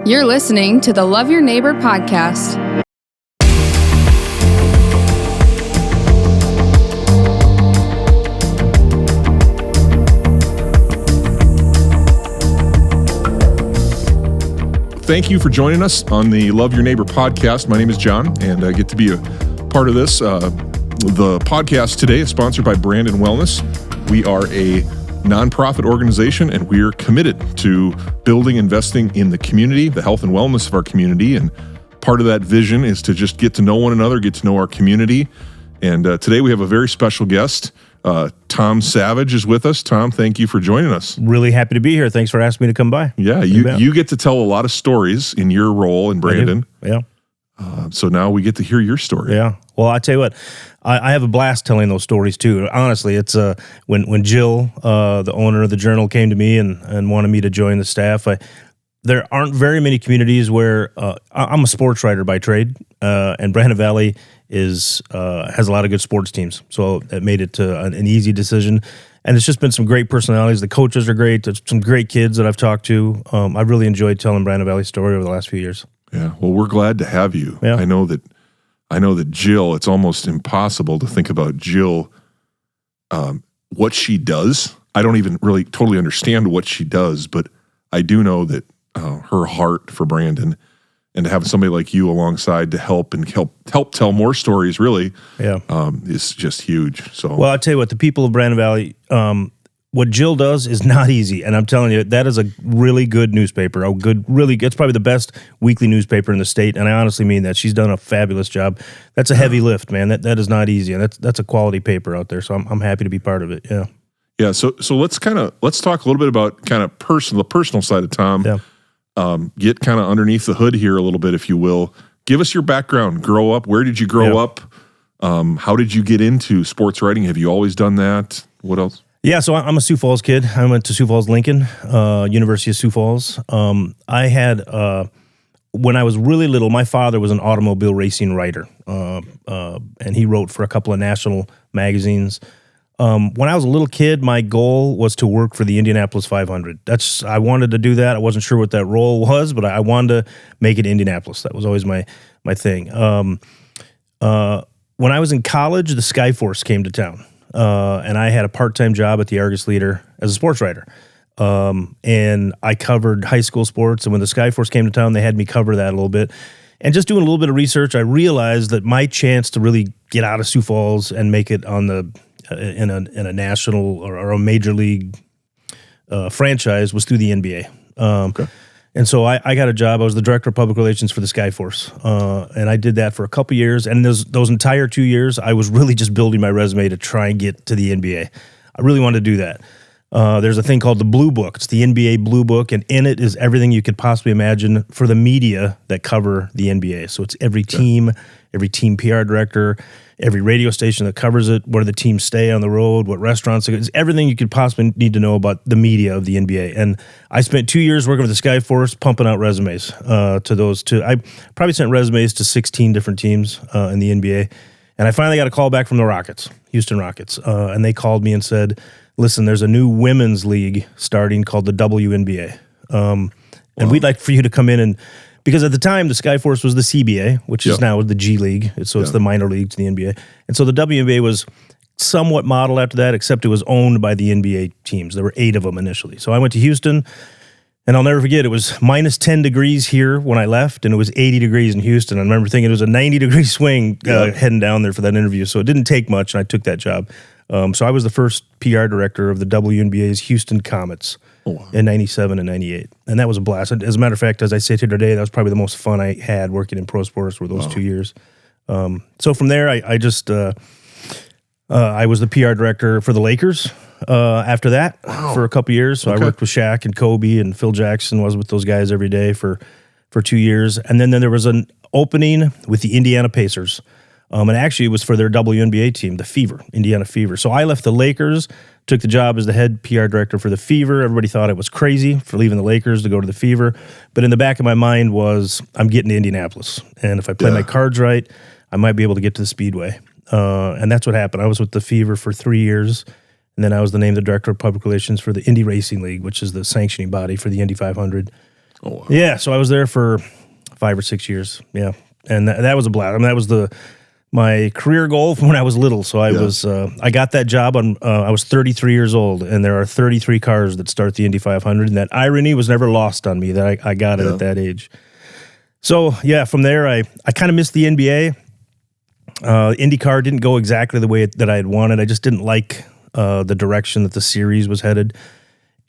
You're listening to the Love Your Neighbor podcast. Thank you for joining us on the Love Your Neighbor podcast. My name is John, and I get to be a part of this. The podcast today is sponsored by Brandon Wellness. We are a nonprofit organization, and we are committed to building, investing in the community, the health and wellness of our community. And part of that vision is to just get to know one another, get to know our community. And today we have a very special guest. Tom Savage is with us. Tom, thank you for joining us. Really happy to be here. Thanks for asking me to come by. Yeah, you get to tell a lot of stories in your role in Brandon. Yeah. So now we get to hear your story. Yeah. Well, I tell you what, I have a blast telling those stories too. Honestly, it's when Jill, the owner of the Journal, came to me and wanted me to join the staff. There aren't very many communities where I'm a sports writer by trade, and Brandon Valley has a lot of good sports teams. So it made it an easy decision. And it's just been some great personalities. The coaches are great. There's some great kids that I've talked to. I've really enjoyed telling Brandon Valley's story over the last few years. Yeah, well, we're glad to have you. Yeah. I know that Jill, it's almost impossible to think about Jill, what she does. I don't even really totally understand what she does, but I do know that her heart for Brandon and to have somebody like you alongside to help tell more stories really is just huge. So, well, I'll tell you what, the people of Brandon Valley, what Jill does is not easy, and I'm telling you, that is a really good newspaper. It's probably the best weekly newspaper in the state, and I honestly mean that. She's done a fabulous job. That's a heavy lift, man. That is not easy, and that's a quality paper out there. So I'm happy to be part of it. Yeah. Yeah. So let's talk a little bit about kind of the personal side of Tom. Yeah. Get kind of underneath the hood here a little bit, if you will. Give us your background. Grow up. Where did you grow up? How did you get into sports writing? Have you always done that? What else? Yeah, so I'm a Sioux Falls kid. I went to Sioux Falls Lincoln, University of Sioux Falls. I had, when I was really little, my father was an automobile racing writer, and he wrote for a couple of national magazines. When I was a little kid, my goal was to work for the Indianapolis 500. I wanted to do that. I wasn't sure what that role was, but I wanted to make it Indianapolis. That was always my thing. When I was in college, the Skyforce came to town. And I had a part-time job at the Argus Leader as a sports writer. And I covered high school sports. And when the Skyforce came to town, they had me cover that a little bit. And just doing a little bit of research, I realized that my chance to really get out of Sioux Falls and make it on in a national or a major league franchise was through the NBA. Okay. And so I got a job. I was the director of public relations for the Skyforce, and I did that for a couple years. And those entire 2 years, I was really just building my resume to try and get to the NBA. I really wanted to do that. There's a thing called the Blue Book. It's the NBA Blue Book, and in it is everything you could possibly imagine for the media that cover the NBA. So it's every team PR director, every radio station that covers it, where the teams stay on the road, what restaurants. It's everything you could possibly need to know about the media of the NBA. And I spent 2 years working with the Skyforce, pumping out resumes to those two. I probably sent resumes to 16 different teams in the NBA. And I finally got a call back from the Rockets, Houston Rockets. And they called me and said, listen, there's a new women's league starting called the WNBA. And we'd like for you to come in and, because at the time, the Skyforce was the CBA, which is now the G League. So it's the minor league to the NBA. And so the WNBA was somewhat modeled after that, except it was owned by the NBA teams. There were 8 of them initially. So I went to Houston, and I'll never forget, it was minus 10 degrees here when I left, and it was 80 degrees in Houston. I remember thinking it was a 90-degree swing heading down there for that interview. So it didn't take much, and I took that job. So I was the first PR director of the WNBA's Houston Comets. In 97 and 98. And that was a blast. As a matter of fact, as I sit here today, that was probably the most fun I had working in pro sports were those 2 years. So from there, I just I was the PR director for the Lakers after that for a couple years. So I worked with Shaq and Kobe and Phil Jackson, was with those guys every day for 2 years. And then there was an opening with the Indiana Pacers. And actually, it was for their WNBA team, the Fever, Indiana Fever. So I left the Lakers, took the job as the head PR director for the Fever. Everybody thought I was crazy for leaving the Lakers to go to the Fever. But in the back of my mind was, I'm getting to Indianapolis. And if I play my cards right, I might be able to get to the Speedway. And that's what happened. I was with the Fever for 3 years. And then I was named the director of public relations for the Indy Racing League, which is the sanctioning body for the Indy 500. Oh, wow. Yeah, so I was there for 5 or 6 years. Yeah, and that was a blast. I mean, that was my career goal from when I was little. So I got that job I was 33 years old, and there are 33 cars that start the Indy 500, and that irony was never lost on me that I got it at that age. So yeah, from there I kind of missed the NBA. IndyCar didn't go exactly the way that I had wanted. I just didn't like the direction that the series was headed.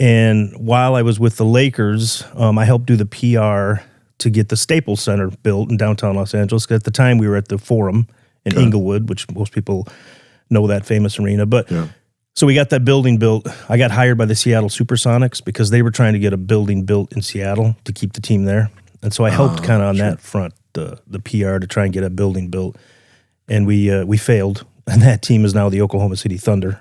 And while I was with the Lakers, I helped do the PR to get the Staples Center built in downtown Los Angeles. At the time, we were at the Forum in Inglewood, which most people know that famous arena. But so we got that building built. I got hired by the Seattle Supersonics because they were trying to get a building built in Seattle to keep the team there. And so I helped kind of on that front, the PR to try and get a building built. And we failed. And that team is now the Oklahoma City Thunder.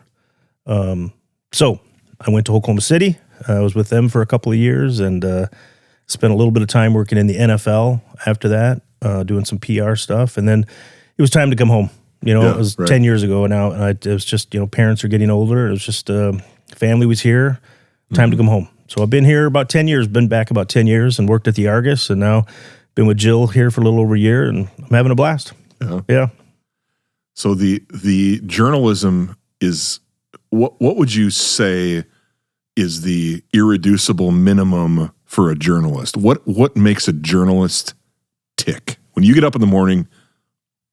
So I went to Oklahoma City. I was with them for a couple of years and spent a little bit of time working in the NFL after that, doing some PR stuff. And then it was time to come home. It was 10 years ago now. And it was just, parents are getting older. It was just family was here. Time to come home. So I've been here about 10 years, been back about 10 years and worked at the Argus. And now been with Jill here for a little over a year and I'm having a blast. Yeah. So the journalism is, what would you say is the irreducible minimum for a journalist? What makes a journalist tick? When you get up in the morning,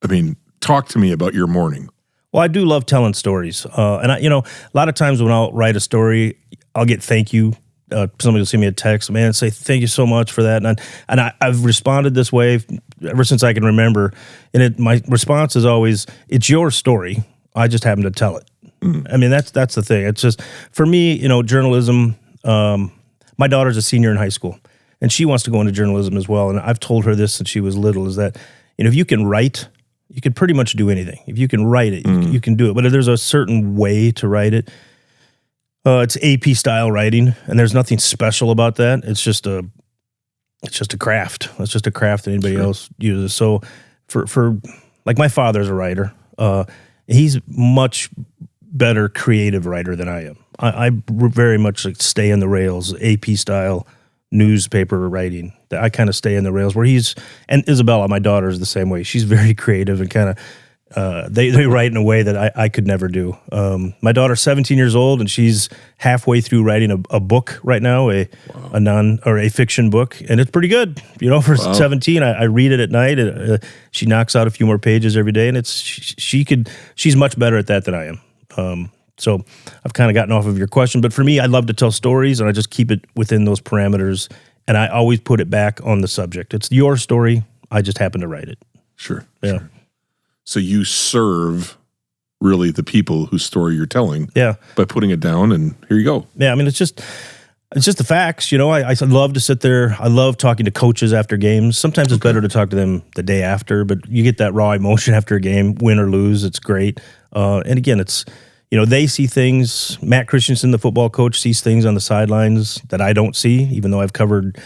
I mean, talk to me about your morning. Well, I do love telling stories. And a lot of times when I'll write a story, I'll get thank you. Somebody will send me a text, man, say thank you so much for that. And I've responded this way ever since I can remember. And my response is always, it's your story. I just happen to tell it. I mean, that's the thing. It's just, for me, journalism, my daughter's a senior in high school, and she wants to go into journalism as well. And I've told her this since she was little, is that, if you can write, you can pretty much do anything. If you can write it, you can do it. But if there's a certain way to write it, it's AP style writing, and there's nothing special about that. It's just a craft. It's just a craft that anybody else uses. So for like my father's a writer. He's much better creative writer than I am. I very much stay in the rails, AP style newspaper writing. I kind of stay in the rails where and Isabella, my daughter, is the same way. She's very creative and kind of, they write in a way that I could never do. My daughter's 17 years old and she's halfway through writing a book right now, a fiction book, and it's pretty good. For 17, I read it at night. She knocks out a few more pages every day, and she's much better at that than I am. So I've kind of gotten off of your question, but for me, I love to tell stories, and I just keep it within those parameters, and I always put it back on the subject. It's your story. I just happen to write it. Sure. Yeah. Sure. So you serve really the people whose story you're telling. Yeah. By putting it down, and here you go. Yeah. I mean, it's just the facts. I love to sit there. I love talking to coaches after games. Sometimes it's better to talk to them the day after, but you get that raw emotion after a game, win or lose. It's great. And again, it's, they see things. Matt Christensen, the football coach, sees things on the sidelines that I don't see, even though I've covered,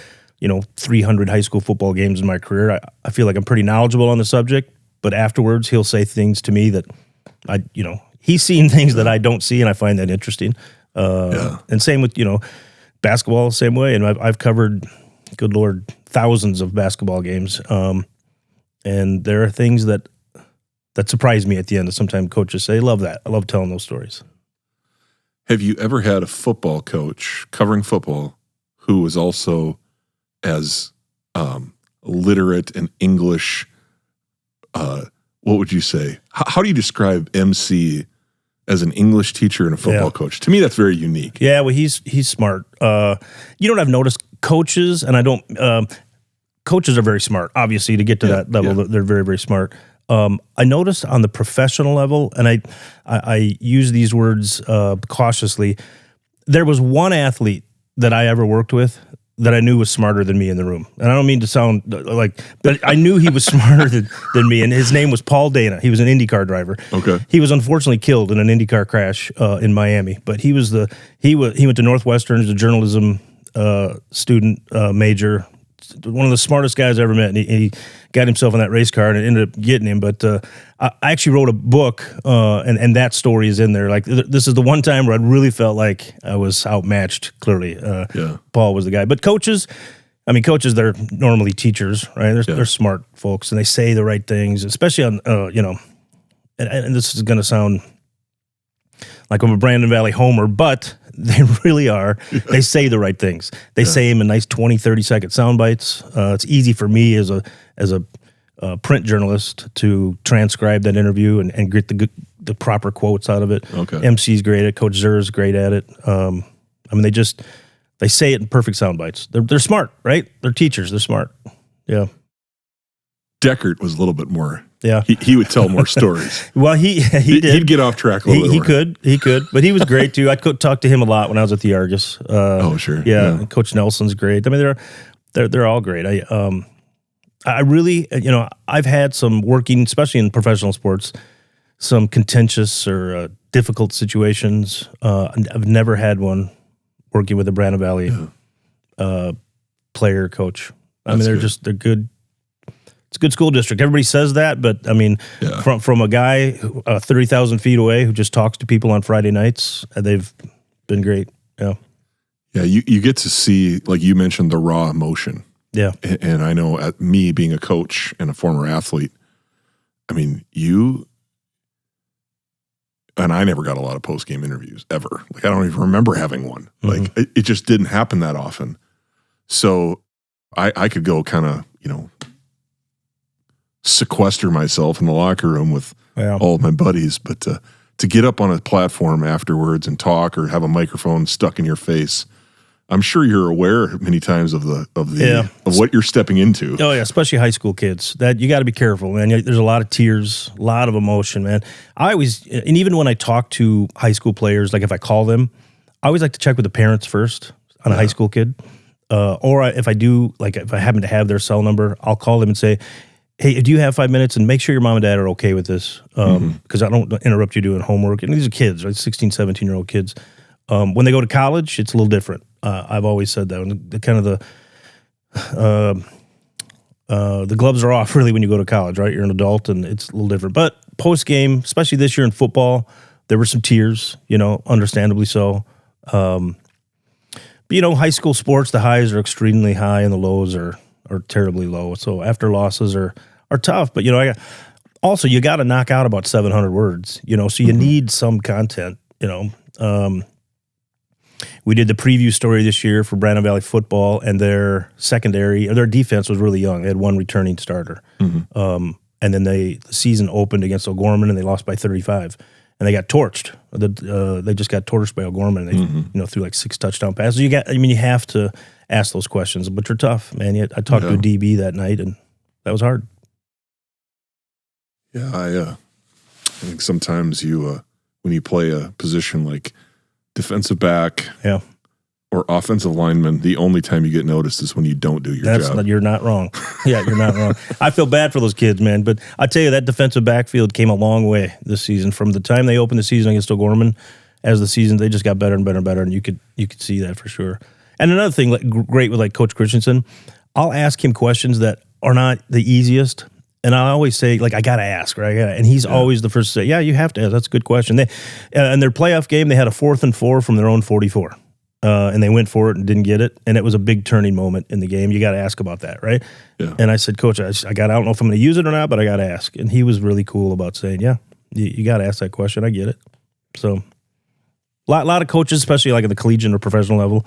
300 high school football games in my career. I feel like I'm pretty knowledgeable on the subject, but afterwards he'll say things to me that he's seen things that I don't see, and I find that interesting. And same with, basketball, same way. And I've covered, good Lord, thousands of basketball games. And there are things that surprise me at the end. Sometimes coaches say, I love that. I love telling those stories. Have you ever had a football coach covering football who was also as literate in English? What would you say? How do you describe MC as an English teacher and a football coach? To me, that's very unique. Yeah, well, he's smart. What I've noticed? Coaches, and I don't. Coaches are very smart. Obviously, to get to that level, they're very, very smart. I noticed on the professional level, and I use these words cautiously, there was one athlete that I ever worked with that I knew was smarter than me in the room. And I don't mean to sound but I knew he was smarter than me, and his name was Paul Dana. He was an IndyCar driver. Okay. He was unfortunately killed in an IndyCar crash in Miami, but he went to Northwestern as a journalism student major, one of the smartest guys I ever met, and he got himself in that race car, and it ended up getting him. But I actually wrote a book, and that story is in there. Like, this is the one time where I really felt like I was outmatched, clearly. Paul was the guy. But coaches, I mean, coaches, they're normally teachers, right? They're smart folks, and they say the right things, especially on, and this is going to sound like I'm a Brandon Valley homer, but they really are. They say the right things. They say them in nice 20, 30-second sound bites. It's easy for me as a print journalist to transcribe that interview and get the proper quotes out of it. Okay. MC's great at it. Coach Zer's great at it. I mean, they say it in perfect sound bites. They're smart, right? They're teachers. They're smart. Yeah. Deckert was a little bit more. Yeah. He would tell more stories. Well, he did. He'd get off track a little bit. He could, but he was great too. I could talk to him a lot when I was at the Argus. Sure. Yeah. And Coach Nelson's great. I mean, they're all great. I really, I've had some working, especially in professional sports, some contentious or difficult situations. I've never had one working with a Brandon Valley player coach. I mean, they're good. It's a good school district. Everybody says that, but I mean, from a guy 30,000 feet away who just talks to people on Friday nights, they've been great. Yeah. Yeah, you get to see, like you mentioned, the raw emotion. Yeah. And I know at me being a coach and a former athlete, I mean, and I never got a lot of post-game interviews ever. Like, I don't even remember having one. Like, it just didn't happen that often. So I could go kind of, sequester myself in the locker room with all of my buddies. But to get up on a platform afterwards and talk or have a microphone stuck in your face, I'm sure you're aware many times of what you're stepping into. Oh yeah, especially high school kids. That you got to be careful, man. There's a lot of tears, a lot of emotion, man. I always, and even when I talk to high school players, like if I call them, I always like to check with the parents first on a high school kid. If I do, like if I happen to have their cell number, I'll call them and say, hey, do you have 5 minutes? And make sure your mom and dad are okay with this, because I don't interrupt you doing homework. And these are kids, right? 16, 17-year-old kids. When they go to college, it's a little different. I've always said that. The gloves are off really when you go to college, right? You're an adult and it's a little different. But post game, especially this year in football, there were some tears, understandably so. But high school sports, the highs are extremely high and the lows are terribly low. So after losses are tough. But also you got to knock out about 700 words. So you need some content. We did the preview story this year for Brandon Valley football, and their defense was really young. They had one returning starter. And then the season opened against O'Gorman, and they lost by 35. And they got torched. They just got torched by O'Gorman. They threw like 6 touchdown passes. You have to ask those questions, but they're tough, man. I talked to a DB that night, and that was hard. Yeah, I think sometimes when you play a position like defensive back or offensive lineman, the only time you get noticed is when you don't do your job. You're not wrong. Yeah, you're not wrong. I feel bad for those kids, man. But I tell you, that defensive backfield came a long way this season. From the time they opened the season against O'Gorman, as the season, they just got better and better and better, and you could see that for sure. And another thing, great with Coach Christensen, I'll ask him questions that are not the easiest. And I always say, I got to ask, right? And he's always the first to say, yeah, you have to ask. That's a good question. In their playoff game, they had a 4th and 4 from their own 44. And they went for it and didn't get it. And it was a big turning moment in the game. You got to ask about that, right? Yeah. And I said, Coach, I don't know if I'm going to use it or not, but I got to ask. And he was really cool about saying, yeah, you got to ask that question. I get it. So a lot of coaches, especially at the collegiate or professional level,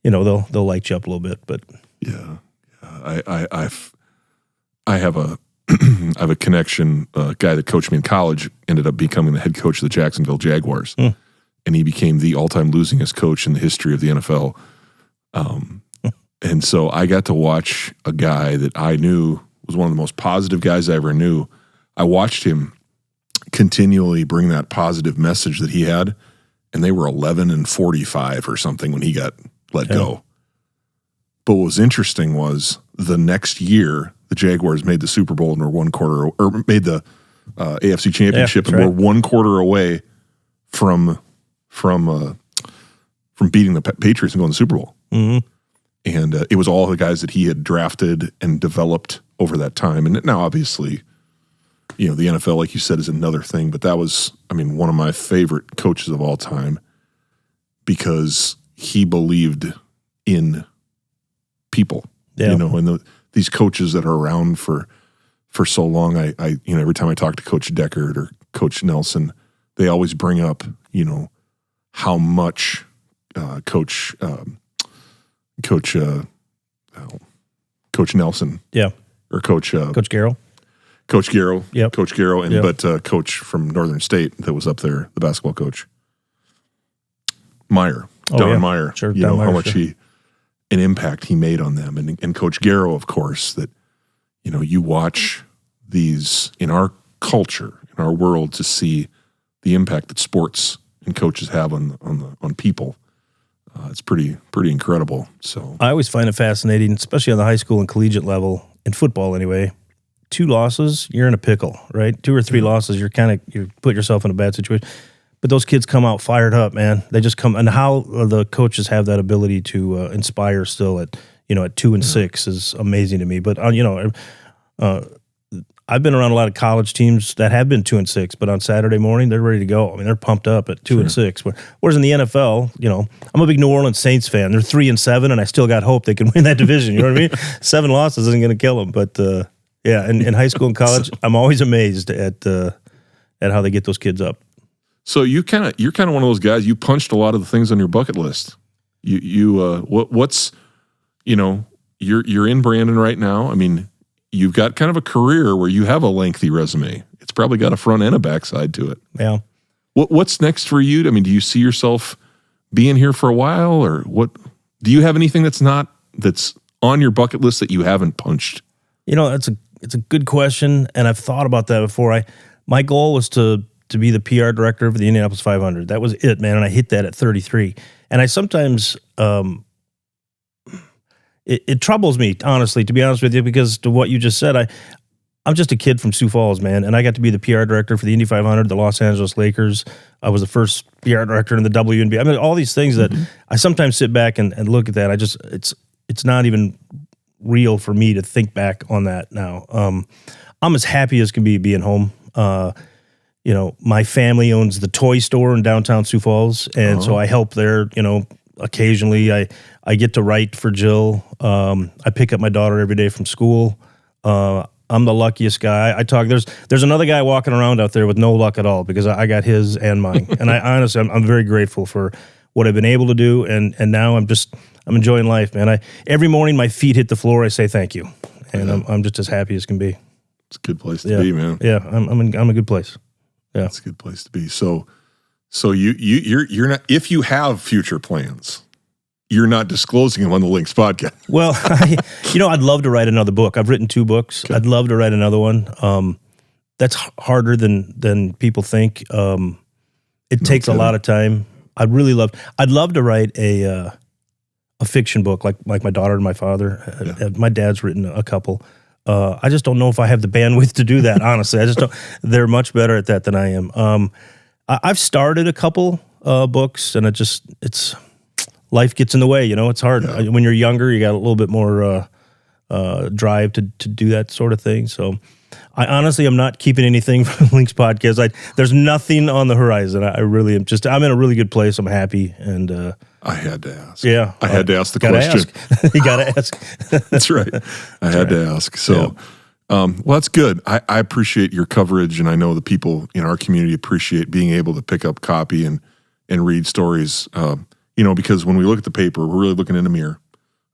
they'll light you up a little bit. But yeah. I have a I have a connection. A guy that coached me in college ended up becoming the head coach of the Jacksonville Jaguars, and he became the all-time losingest coach in the history of the NFL. And so I got to watch a guy that I knew was one of the most positive guys I ever knew. I watched him continually bring that positive message that he had, and they were 11-45 or something when he got let go. But what was interesting was the next year, the Jaguars made the Super Bowl and were made the AFC Championship and were 1 quarter away from beating the Patriots and going to the Super Bowl. Mm-hmm. And it was all the guys that he had drafted and developed over that time. And now, obviously, the NFL, like you said, is another thing. But that was, one of my favorite coaches of all time because he believed in people. Yeah. And these coaches that are around for so long, I every time I talk to Coach Deckard or Coach Nelson, they always bring up, how much Coach Nelson, or Coach Garrow. Coach Garrow, Yep. Coach Garrow, and Yep. but Coach from Northern State that was up there, the basketball coach, Meyer, Don Meyer. Sure, Don Meyer, how much an impact he made on them, and Coach Garrow, of course. That you watch these in our culture, in our world, to see the impact that sports and coaches have on people. It's pretty incredible. So I always find it fascinating, especially on the high school and collegiate level, in football anyway. 2 losses, you're in a pickle, right? 2 or 3 losses, you put yourself in a bad situation. But those kids come out fired up, man. They just come, and how the coaches have that ability to inspire still at 2 and 6 is amazing to me. But I've been around a lot of college teams that have been 2 and 6, but on Saturday morning they're ready to go. I mean, they're pumped up at 2 and 6. Whereas in the NFL, I'm a big New Orleans Saints fan. They're 3 and 7, and I still got hope they can win that division. You know what I mean? 7 losses isn't going to kill them, but. Yeah, in high school and college, I'm always amazed at how they get those kids up. So you're kind of one of those guys. You punched a lot of the things on your bucket list. What's you're in Brandon right now. I mean, you've got kind of a career where you have a lengthy resume. It's probably got a front and a back side to it. Yeah. What's next for you? I mean, do you see yourself being here for a while, or what? Do you have anything that's on your bucket list that you haven't punched? It's a good question, and I've thought about that before. My goal was to be the PR director for the Indianapolis 500. That was it, man, and I hit that at 33. And I sometimes it troubles me, honestly, to be honest with you, because to what you just said, I'm just a kid from Sioux Falls, man, and I got to be the PR director for the Indy 500, the Los Angeles Lakers. I was the first PR director in the WNBA. I mean, all these things that I sometimes sit back and look at that. It's not even real for me to think back on that now. I'm as happy as can be being home. My family owns the toy store in downtown Sioux Falls, and so I help there, occasionally. I get to write for Jill. I pick up my daughter every day from school. I'm the luckiest guy. There's another guy walking around out there with no luck at all, because I got his and mine. And I honestly, I'm very grateful for what I've been able to do, and now I'm enjoying life, man. Every morning my feet hit the floor, I say thank you, and I'm just as happy as can be. It's a good place to be, man. Yeah, I'm a good place. Yeah, it's a good place to be. So you're not, if you have future plans, you're not disclosing them on the Links podcast. Well, I'd love to write another book. I've written 2 books. Okay. I'd love to write another one. That's harder than people think. It takes a lot of time. I'd love to write a fiction book like my daughter and my father. Yeah. My dad's written a couple. I just don't know if I have the bandwidth to do that, honestly. I just don't. They're much better at that than I am. I've started a couple books, and it's life gets in the way. It's hard. Yeah. When you're younger, you got a little bit more drive to do that sort of thing. So I honestly am not keeping anything from Links Podcast. There's nothing on the horizon. I really am I'm in a really good place. I'm happy, and I had to ask. Yeah, I had to ask the question. Ask. You got to ask. That's right. I had to ask. So, well, that's good. I appreciate your coverage, and I know the people in our community appreciate being able to pick up copy and read stories. Because when we look at the paper, we're really looking in a mirror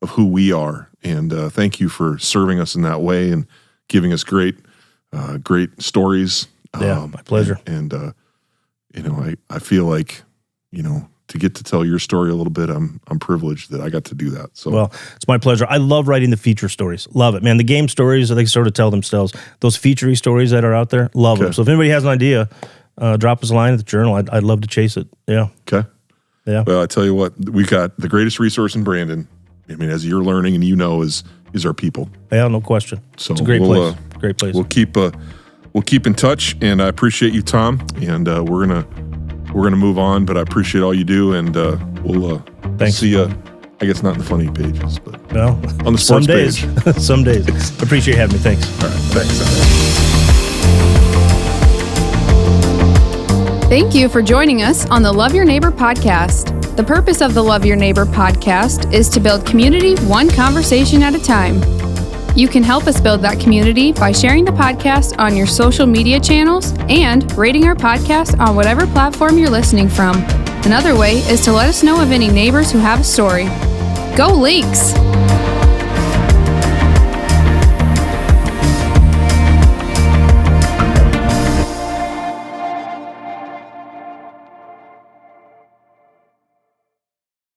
of who we are. And thank you for serving us in that way and giving us great stories. Yeah, my pleasure. And I feel like, to get to tell your story a little bit, I'm privileged that I got to do that. So, well, it's my pleasure. I love writing the feature stories. Love it, man. The game stories, they sort of tell themselves. Those feature stories that are out there, love them. So if anybody has an idea, drop us a line at the Journal. I'd love to chase it. Yeah. Okay. Yeah. Well, I tell you what, we got the greatest resource in Brandon. I mean, as you're learning and is our people. Yeah, no question. So it's a great place. Great place. We'll keep in touch, and I appreciate you, Tom. And we're gonna move on, but I appreciate all you do, and we'll see you. I guess not in the funny pages, but on the sports page. Some days. Appreciate having me. Thanks. All right. Thanks. Thank you for joining us on the Love Your Neighbor podcast. The purpose of the Love Your Neighbor podcast is to build community one conversation at a time. You can help us build that community by sharing the podcast on your social media channels and rating our podcast on whatever platform you're listening from. Another way is to let us know of any neighbors who have a story. Go Leaks!